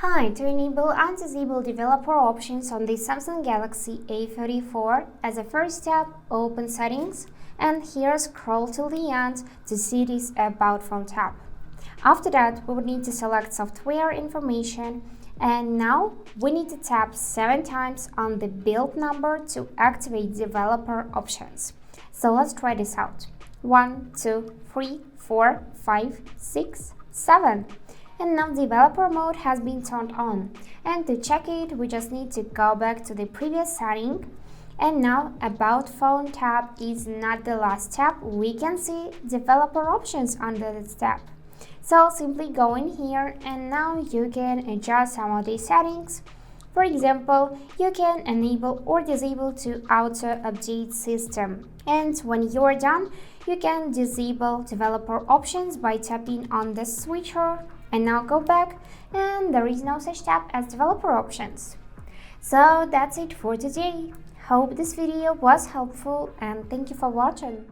Hi, to enable and disable developer options on the Samsung Galaxy A34, as a first step, open Settings and here scroll till the end to see this About Phone tab. After that, we would need to select Software Information, and now we need to tap 7 times on the build number to activate developer options. So let's try this out. 1, 2, 3, 4, 5, 6, 7. And now developer mode has been turned on. And to check it, we just need to go back to the previous setting. And now About Phone tab is not the last tab. We can see developer options under this tab. So simply go in here and now you can adjust some of these settings. For example, you can enable or disable to auto update system. And when you're done, you can disable developer options by tapping on the switcher. And now go back and there is no such tab as developer options. So that's it for today. Hope this video was helpful and thank you for watching.